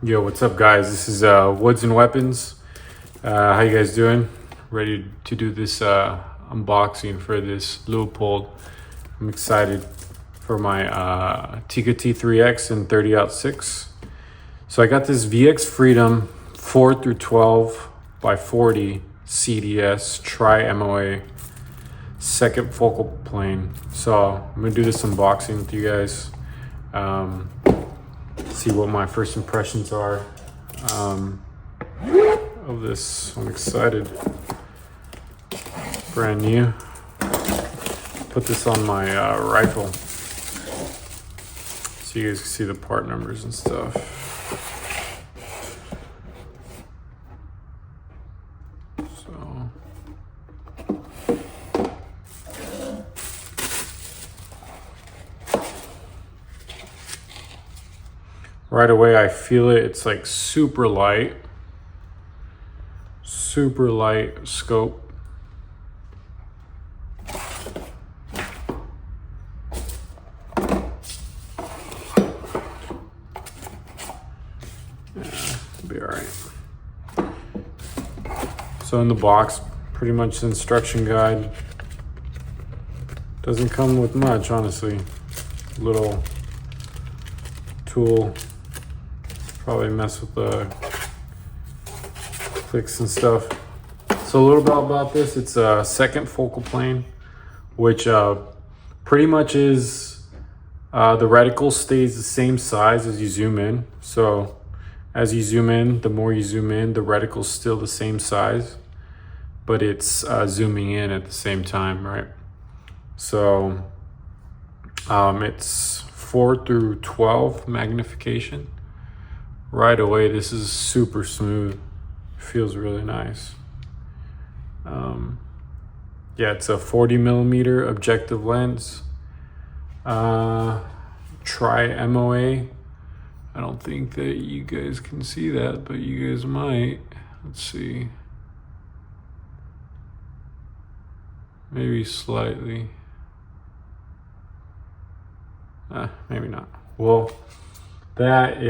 Yo, what's up, guys? This is Woods and Weapons. How you guys doing? Ready to do this unboxing for this Leupold. I'm excited for my Tikka T3X and 30-06. So I got this VX-Freedom 4 through 12 by 40 CDS tri-MOA second focal plane. So I'm gonna do this unboxing with you guys. See what my first impressions are of this. I'm excited. Brand new. Put this on my rifle so you guys can see the part numbers and stuff. So right away I feel it. It's like super light scope. Be all right. So in the box, pretty much the instruction guide. Doesn't come with much, honestly. Little tool. Probably mess with the clicks and stuff. So a little bit about this. It's a second focal plane, which pretty much is the reticle stays the same size as you zoom in. So as you zoom in, the more you zoom in, the reticle's still the same size, but it's zooming in at the same time, right? So it's 4 through 12 magnification. Right away, this is super smooth. Feels really nice. Yeah, it's a 40mm objective lens. Tri-MOA. I don't think that you guys can see that, but you guys might. Let's see. Maybe slightly. Maybe not. Well, that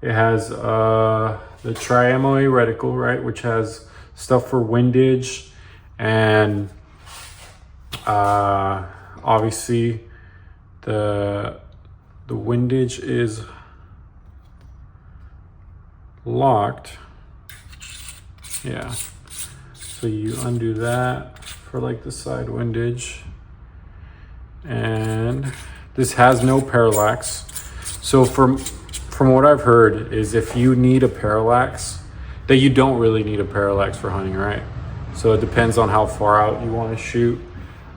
it has the tri-MOA reticle, right, which has stuff for windage and obviously the windage is locked. Yeah, so you undo that for like the side windage, and this has no parallax. So from what I've heard is if you need a parallax, that you don't really need a parallax for hunting, right? So it depends on how far out you want to shoot.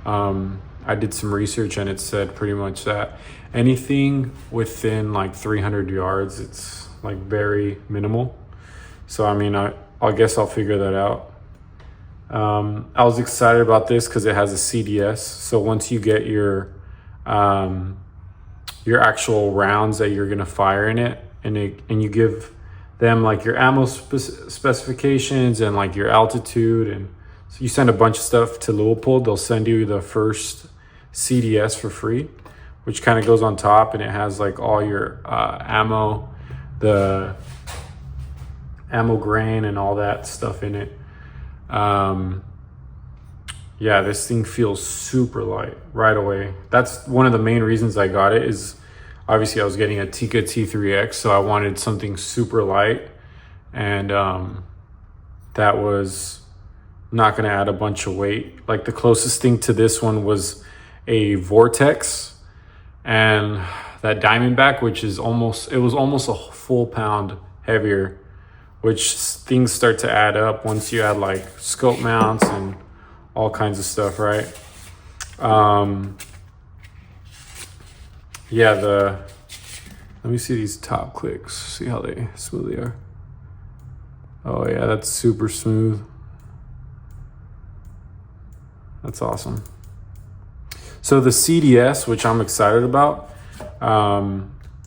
I did some research and it said pretty much that anything within like 300 yards, it's like very minimal. So I mean, I guess I'll figure that out. I was excited about this because it has a CDS. So once you get your actual rounds that you're gonna fire in it, and you give them like your ammo specifications and like your altitude, and so you send a bunch of stuff to Leupold, they'll send you the first CDS for free, which kind of goes on top, and it has like all your ammo, the ammo grain and all that stuff in it. Yeah, this thing feels super light right away. That's one of the main reasons I got it. Is obviously I was getting a Tikka T3X, so I wanted something super light, and that was not going to add a bunch of weight. Like the closest thing to this one was a Vortex and that Diamondback, which is almost a full pound heavier, which things start to add up once you add like scope mounts and all kinds of stuff, right? Yeah, let me see these top clicks, see how smooth they are. Oh yeah, that's super smooth. That's awesome. So the CDS, which I'm excited about,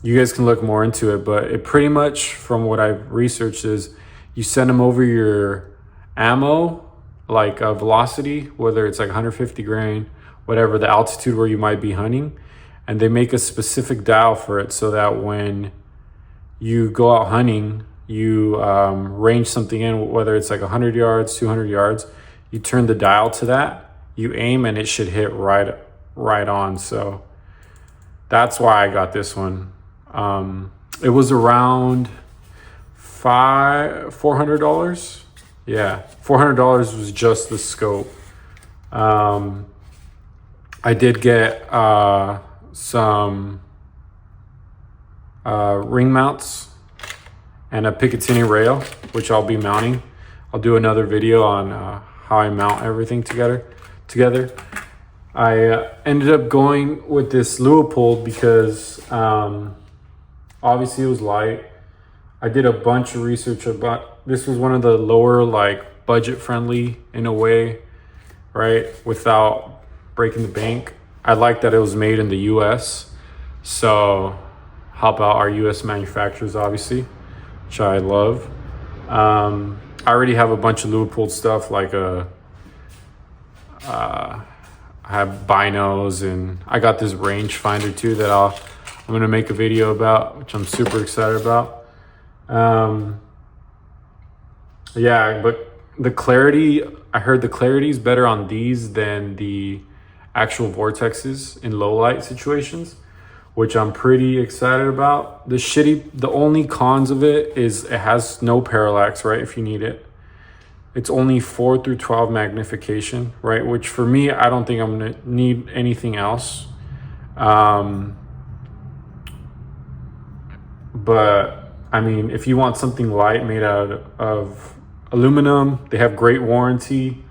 you guys can look more into it, but it pretty much, from what I've researched, is you send them over your ammo, like a velocity, whether it's like 150 grain, whatever the altitude where you might be hunting, and they make a specific dial for it so that when you go out hunting, you range something in, whether it's like 100 yards, 200 yards, you turn the dial to that, you aim, and it should hit right on. So that's why I got this one. It was around $400. Yeah, $400 was just the scope. I did get some ring mounts and a Picatinny rail, which I'll be mounting. I'll do another video on how I mount everything together. I ended up going with this Leupold because obviously it was light. I did a bunch of research about, this was one of the lower, like, budget friendly in a way, right? Without breaking the bank. I like that it was made in the US. So help out our US manufacturers, obviously, which I love. I already have a bunch of Leupold stuff, like I have binos, and I got this rangefinder too that I'm gonna make a video about, which I'm super excited about. Yeah, but the clarity, I heard the clarity is better on these than the actual vortexes in low light situations, which I'm pretty excited about. The only cons of it is it has no parallax, right? If you need it. It's only 4 through 12 magnification, right? Which for me, I don't think I'm gonna need anything else. But I mean, if you want something light made out of aluminum, they have great warranty.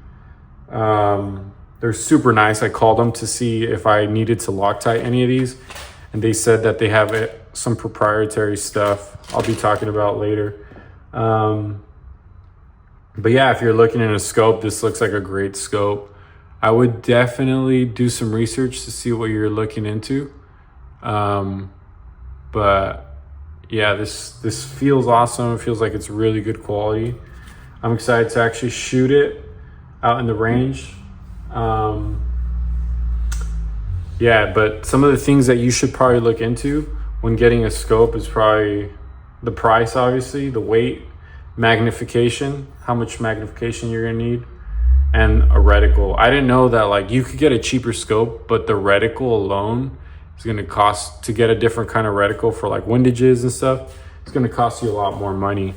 They're super nice. I called them to see if I needed to Loctite any of these, and they said that they have some proprietary stuff I'll be talking about later. But yeah, if you're looking at a scope, this looks like a great scope. I would definitely do some research to see what you're looking into. But yeah, this feels awesome. It feels like it's really good quality. I'm excited to actually shoot it out in the range. Yeah, but some of the things that you should probably look into when getting a scope is probably the price, obviously, the weight, magnification, how much magnification you're gonna need, and a reticle. I didn't know that, like, you could get a cheaper scope, but the reticle alone is gonna cost, to get a different kind of reticle for like windages and stuff, it's gonna cost you a lot more money.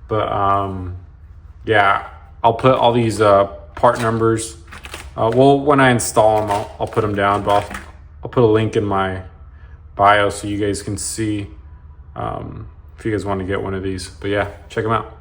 But yeah, I'll put all these part numbers. Well, when I install them, I'll put them down, but I'll put a link in my bio so you guys can see if you guys want to get one of these. But yeah, check them out.